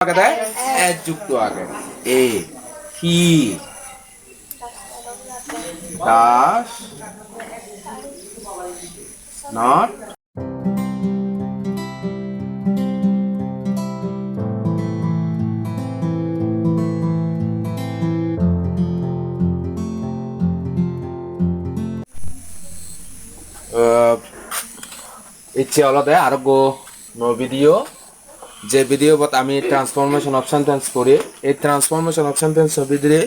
আগে দেয় এস যুক্ত আগে এ হি does not ইচ্ছে হলদে আর গো নো ভিডিও যে ভিডিও বত আমি ট্রান্সফরমেশন অফ সেন্টেন্স করি এই ট্রান্সফরমেশন অফ সেন্টেন্স ভিতরে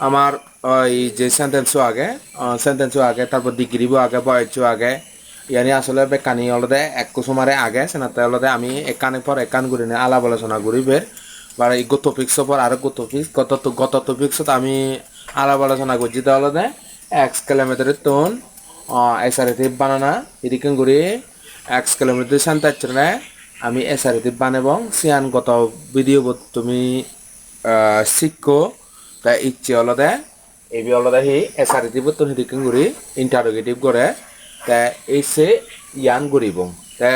আমার এই যে সেন্টেন্সও আগে তারপর ডিগ্রিবো আগে বয়সও আগে ইয়ানি আসলে বেকানি হলদে এক কুসুমারে আগে সেনাতে হলদে আমি একানের পর একান ঘুরি না আলাপ আলোচনা করি বের বা এই গত টপিক্সের পর আরো গত টপিক্সত আমি আলাপ আলোচনা করছি তাহলে এক্সক্লেমেটরি টোন অ্যাসারেটিভ বানানা এদিকে ঘুরি এক্সক্লেমেটরি সেন্টেন্সরে আমি অ্যাসারেটিভ বানাবো সিয়ান গত ভিডিও তুমি শিখো তা ইচ্ছে হলদে এবি হলদে হি অ্যাসারেটিভ তো এদিকে ঘুরি ইন্টারোগেটিভ করে তা এইসে ইয়ান ঘুরিব তা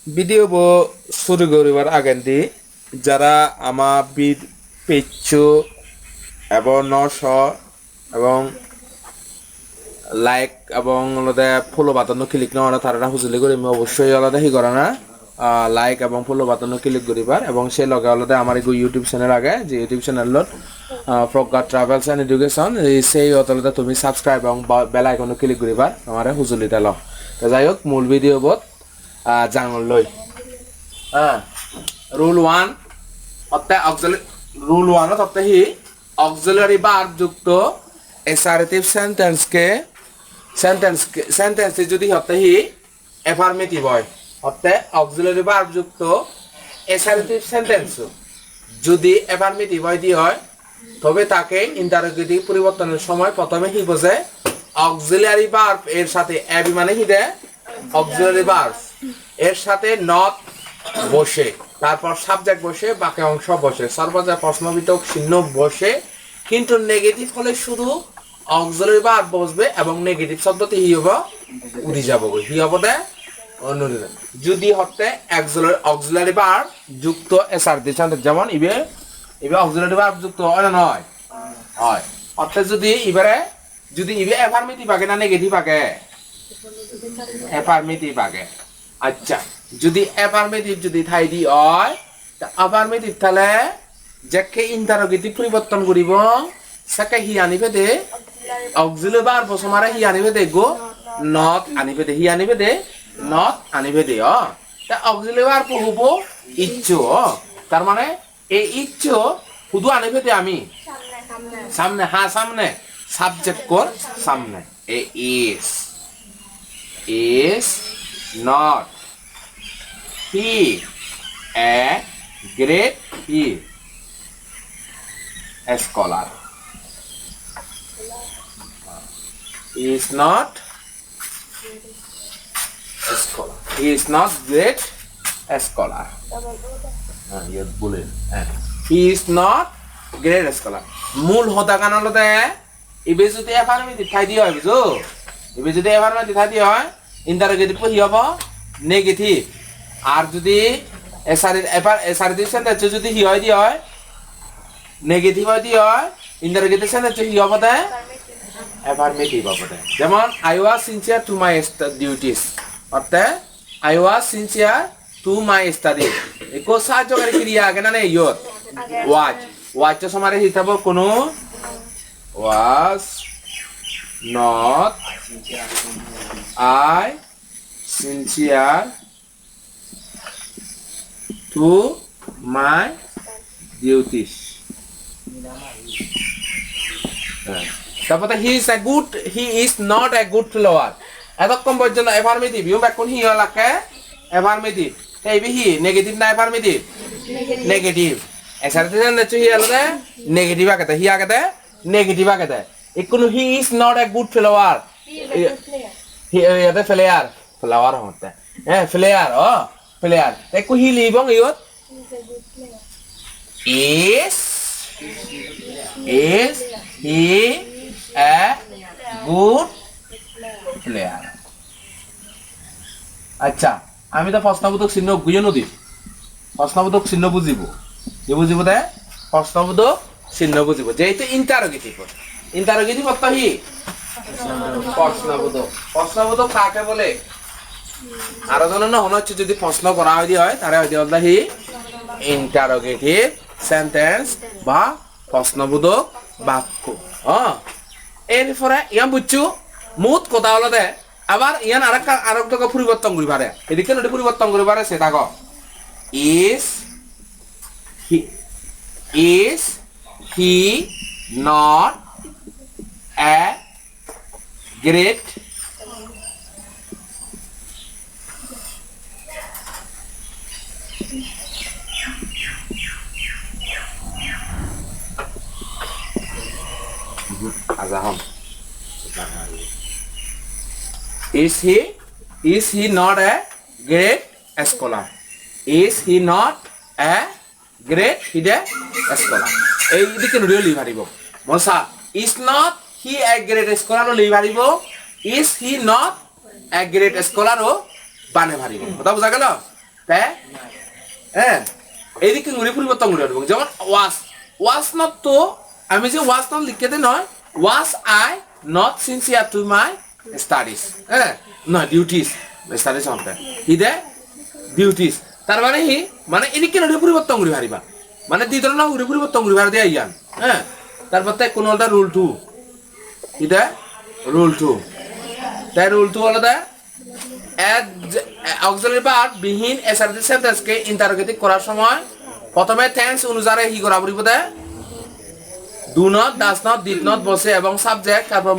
ভিডিও শুরু করিবার আগে দি যারা আমার পেজো এবং নশ এবং লাইক এবং আলাদা ফলো বাটন ক্লিক না তারা হুজুলি করি অবশ্যই আলাদা হি করে না লাইক এবং ফলো বাটন ক্লিক করিবার এবং সেই লগে আলাদা আমার ইউটিউব চ্যানেল আগে যে ইউটিউব চ্যানেলত প্রজ্ঞা ট্রাভেলস এন্ড এডুকেশন সেই আলাদা তুমি সাবস্ক্রাইব এবং বেল আইকন ক্লিক করিবার আমার হুজুলি দিল তো যাই হোক মূল ভিডিও বোধ জানল লই রুল 1 অর্থাৎ রুল 1 অর্থাৎ হি অক্সিলারি ভার্ব যুক্ত অ্যাসারেটিভ সেন্টেন্স যদি হতে হি অ্যাফার্মেটিভ হয় অর্থাৎ অক্সিলারি ভার্ব যুক্ত অ্যাসারেটিভ সেন্টেন্স যদি অ্যাফার্মেটিভ হয় তবে তাকে ইন্টারোগেটিভ পরিবর্তনের সময় প্রথমে হি বোঝে অক্সিলারি ভার্ব এর সাথে এবি মানে হি দে অক্সিলারি ভার্ব এর সাথে নট বসে তারপর সাবজেক্ট বসে বাকি অংশ বসে সর্বজা প্রশ্নবিধক চিহ্ন বসে কিন্তু নেগেটিভ হলে শুধু অক্সিলারি ভার্ব বসবে এবং নেগেটিভ শব্দটি হি হবে উড়ি যাব হি হবে দে যদি হতে অক্সিলারি ভার্ব যুক্ত অ্যাসারেটিভ সেন্টেন্স যেমন ইবে অক্সিলারি ভার্ব যুক্ত হয় না নয় হয় অর্থাৎ যদি ইবে অ্যাফার্মেটিভ আগে না নেগেটিভ আগে অ্যাফার্মেটিভ আগে আচ্ছা যদি অ্যাফার্মেটিভ যদি ঠাই দি হয় অ্যাফার্মেটিভ তাহলে যাকে ইন্টারোগেটিভ পরিবর্তন করিব সাকে হি আনিবে দে অক্সিলারি ভার্ব বসমারে হি আনিবে দে গো নট আনিবে দে হি আনিবে দে নট আনিবে দে তা অক্সিলারি ভার্ব হবো ইচ্ছো তার মানে এই ইচ্ছো শুধু আনিবে দে আমি সামনে সামনে সাবজেক্ট কর সামনে এ is not he a great a scholar is not a scholar he is not great a scholar you bullet he is not great a scholar মূল হতা কান হলতে ইবে যদি অ্যাফার্মেটিভ ঠাই দি হয় বুঝো ইবে যদি অ্যাফার্মেটিভ ঠাই দি হয় ইন্টারোগেটিভ হি হবে নেগেটিভ আর যদি অ্যাসারেটিভ সেন্টেন্স যদি হি হয় দি হয় নেগেটিভ হয় দি হয় ইন্টারোগেটিভ সেন্টেন্স হি হবে দে অ্যাফার্মেটিভ হবে দে যেমন I was sincere to my duties অর্থাৎ I was sincere to my studies একো সাহায্যকারী ক্রিয়া আগে না ইয়ত ওয়াজ সমারে হিসাব কোনো was not I sincere to my duties তারপরে he is not a good follower এতক্ষণ পর্যন্ত অ্যাফার্মেটিভ ইউ এখন হি হলাকে অ্যাফার্মেটিভ এই হি নেগেটিভ না affirmative negative assertive sentence he হলদে নেগেটিভ আগে হি আগে নেগেটিভ আগে দেয় কোনো he is not a good flower ইয়াতে ফ্লাওয়ার হতে ফ্লেয়ার একো হি লিবং ইয়ত is he a good player আচ্ছা আমি তো প্রশ্নবোধক চিহ্ন বুঝে নদী প্রশ্নবোধক চিহ্ন বুঝিব কি বুজিব দে প্রশ্নবোধক চিহ্ন বুজিব যেহেতু ইন্টারোগেটিভ ইন্টারোগেটিভ অর্থ কি প্রশ্নবোধক কাকে বলে আরো জন না মনে হচ্ছে যদি প্রশ্ন করা হয় তাহলে হয়তো হি ইন্টারোগেটিভ সেন্টেন্স বা প্রশ্নবোধক বাক্য এরপরে ইয়ান বুঝছো মুত কথা হলো দে আবার ইয়ান আরেক জায়গা পরিবর্তন করি পারে এদিকে নদী পরিবর্তন করি পারে সেটা ক is he not a great is he not a great scholar is he not a great scholar এই দিকে নড়িও লিভ হারিব মনসা is not he a great scholar ও লিভ হারিব is he not a great scholar ও বানে হারিব কথা বুঝা গেল তে এই দিকে নড়ি পরিবর্তন করে দেব যেমন was not তো আমি যে was not লিখতে দে নয় was I not sincere to my studies no duties studies on হিদে duties তার মানে হি মানে এদিকে নড়ি পরিবর্তন করে হারিবা মানে দ্বিতীয় না উড়ে পরিবর্তন করে ভাড়া দিয়ে ইয়ান তারপর তাই কোন হলটা রুল 2 এটা রুল 2 তাই রুল 2 হলো দা অক্সিলারি ভার্ব বিহীন অ্যাসার্টিভ সেন্টেন্সকে ইন্টারোগেটিভ করার সময় প্রথমে টেন্স অনুসারে কি করা পড়িব the do not does not did not বসে এবং সাবজেক্ট তারপর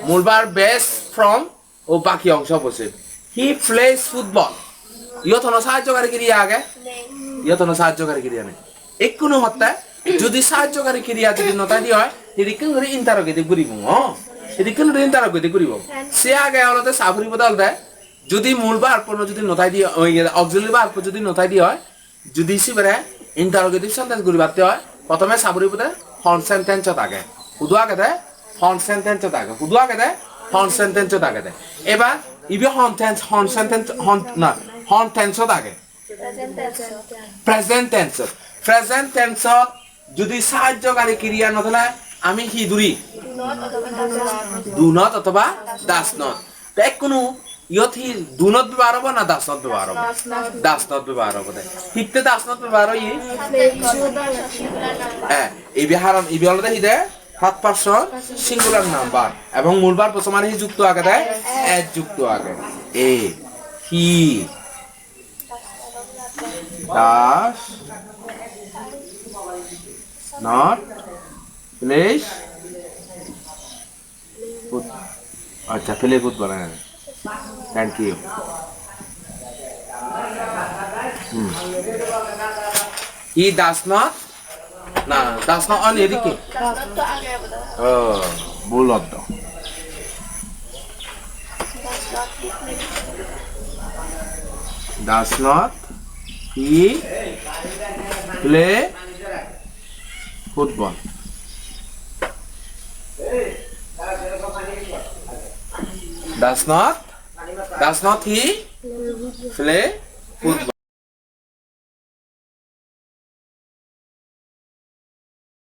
মূল ভার্ব বেস ফ্রম ও বাকি অংশ বসে হি প্লেস ফুটবল ইয়তন সাহায্যকারী ক্রিয়া আগে ইয়তন সাহায্যকারী ক্রিয়া নেই একটু হত্যা যদি সাহায্যকারী ক্রিয়া যদি নতাই দি হয় এদিকে ধরে ইন্টারোগেটিভ করিব এদিকে ধরে ইন্টারোগেটিভ করিব সে আগে হলতে সাবরি বদল দেয় যদি মূল ভার্ব যদি নতাই দি অক্সিলারি ভার্ব যদি নতাই দি হয় যদি সিবারে ইন্টারোগেটিভ সেন্টেন্স করিবাতে হয় প্রথমে সাবরি বদে হন সেন্টেন্স থাকে হুদু আগে দেয় হন সেন্টেন্স থাকে হুদু আগে দেয় হন সেন্টেন্স থাকে দেয় এবার ইবি হন সেন্টেন্স হন না হন টেন্স থাকে প্রেজেন্ট টেন্স যদি সাহায্যকারী ক্রিয়া নথলে আমি কি ধরি ডু নট অথবা ডাজ নট তাই কোনো ইয়ত হি ডু নট ব্যবহার হব না ডাজ নট ব্যবহার হব ডাজ নট ব্যবহার হব ঠিকতে ডাজ নট ব্যবহার হই এই বিহারণ এই বিহলতে হি দে থার্ড পারসন সিঙ্গুলার নাম্বার এবং মূল ভার্ব প্রথমে হি যুক্ত আগে দেয় এজ যুক্ত আগে এ হি does not place foot अच्छा play foot बनाया है thank you he does not ना does not on ये दिखे भूल होता does not he play football does not he play football